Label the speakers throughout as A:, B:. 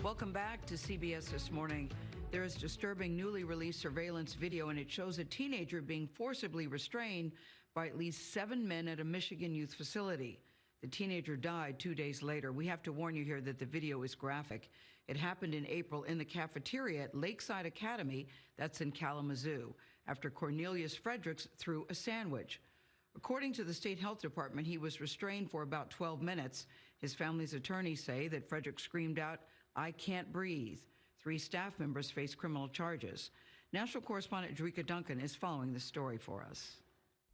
A: Welcome back to CBS This Morning. There is disturbing newly released surveillance video, and it shows a teenager being forcibly restrained by at least 7 men at a Michigan youth facility. The teenager died 2 days later. We have to warn you here that the video is graphic. It happened in April in the cafeteria at Lakeside Academy, that's in Kalamazoo, after Cornelius Fredericks threw a sandwich. According to the state health department, he was restrained for about 12 minutes. His family's attorneys say that Fredericks screamed out, "I can't breathe." 3 staff members face criminal charges. National correspondent Jericka Duncan is following the story for us.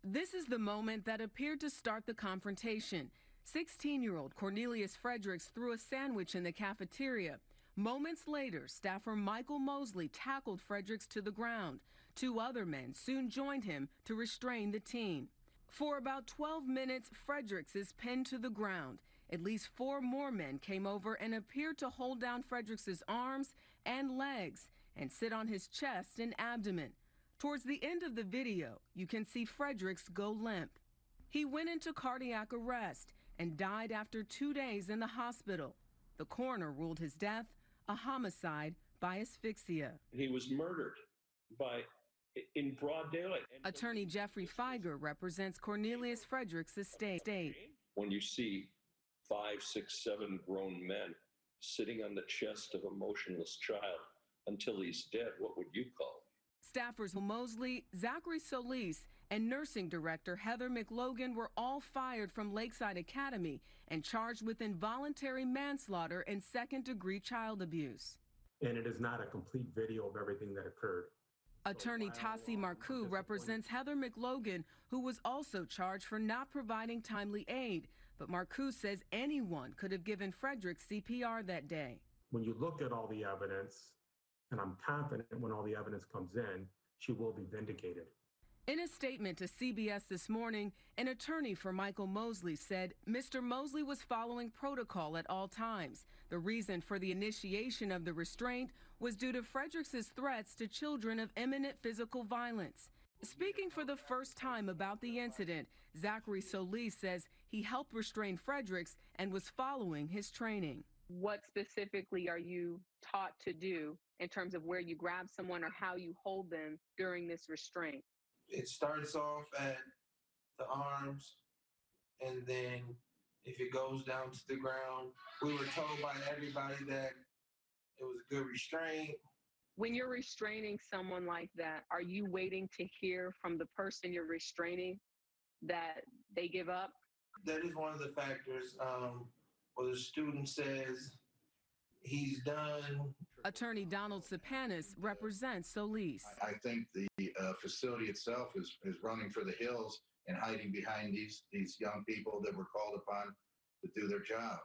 B: This is the moment that appeared to start the confrontation. 16-year-old Cornelius Fredericks threw a sandwich in the cafeteria. Moments later, staffer Michael Mosley tackled Fredericks to the ground. 2 other men soon joined him to restrain the teen. For about 12 minutes, Fredericks is pinned to the ground. At least 4 more men came over and appeared to hold down Fredericks' arms and legs and sit on his chest and abdomen. Towards the end of the video, you can see Fredericks go limp. He went into cardiac arrest and died after 2 days in the hospital. The coroner ruled his death a homicide by asphyxia.
C: He was murdered in broad daylight.
B: Attorney Jeffrey Feiger represents Cornelius Fredericks' estate.
C: When you see 5, 6, 7 grown men sitting on the chest of a motionless child until he's dead, what would you call it?
B: Staffers Mosley, Zachary Solis, and nursing director Heather McLogan were all fired from Lakeside Academy and charged with involuntary manslaughter and second-degree child abuse.
D: And it is not a complete video of everything that occurred.
B: Attorney Tassi Marcoux represents Heather McLogan, who was also charged for not providing timely aid. But Marcoux says anyone could have given Fredericks CPR that day.
D: When you look at all the evidence, and I'm confident when all the evidence comes in, she will be vindicated.
B: In a statement to CBS This Morning, an attorney for Michael Mosley said Mr. Mosley was following protocol at all times. The reason for the initiation of the restraint was due to Fredericks' threats to children of imminent physical violence. Speaking for the first time about the incident, Zachary Solis says he helped restrain Fredericks and was following his training.
E: What specifically are you taught to do in terms of where you grab someone or how you hold them during this restraint?
F: It starts off at the arms, and then if it goes down to the ground, we were told by everybody that it was a good restraint.
E: When you're restraining someone like that, are you waiting to hear from the person you're restraining that they give up?
F: That is one of the factors. Where the student says he's done.
B: Attorney Donald Sapanis represents Solis.
G: I think the facility itself is running for the hills and hiding behind these young people that were called upon to do their job.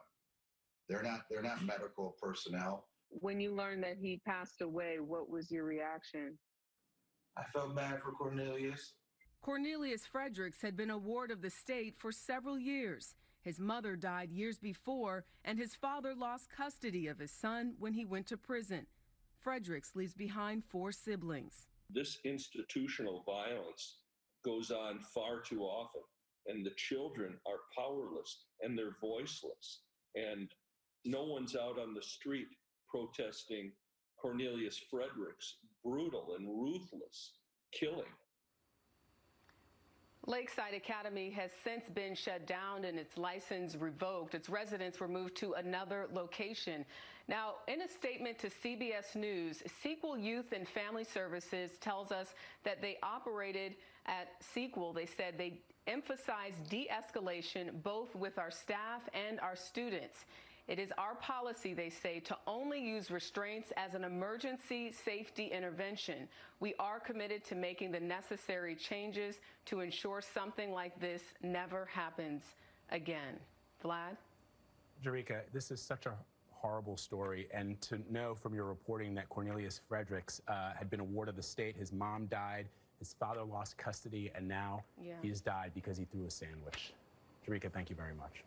G: They're not medical personnel.
E: When you learned that he passed away, what was your reaction?
F: I felt bad for Cornelius.
B: Cornelius Fredericks had been a ward of the state for several years. His mother died years before, and his father lost custody of his son when he went to prison. Fredericks leaves behind 4 siblings.
C: This institutional violence goes on far too often, and the children are powerless and they're voiceless, and no one's out on the street protesting Cornelius Fredericks' brutal and ruthless killing.
B: Lakeside Academy has since been shut down and its license revoked. Its residents were moved to another location. Now, in a statement to CBS News, Sequel Youth and Family Services tells us that they operated at Sequel. They said they emphasized de-escalation both with our staff and our students. It is our policy, they say, to only use restraints as an emergency safety intervention. We are committed to making the necessary changes to ensure something like this never happens again. Vlad?
H: Jericka, this is such a horrible story, and to know from your reporting that Cornelius Fredericks had been a ward of the state, his mom died, his father lost custody, and now he's died because he threw a sandwich. Jericka, thank you very much.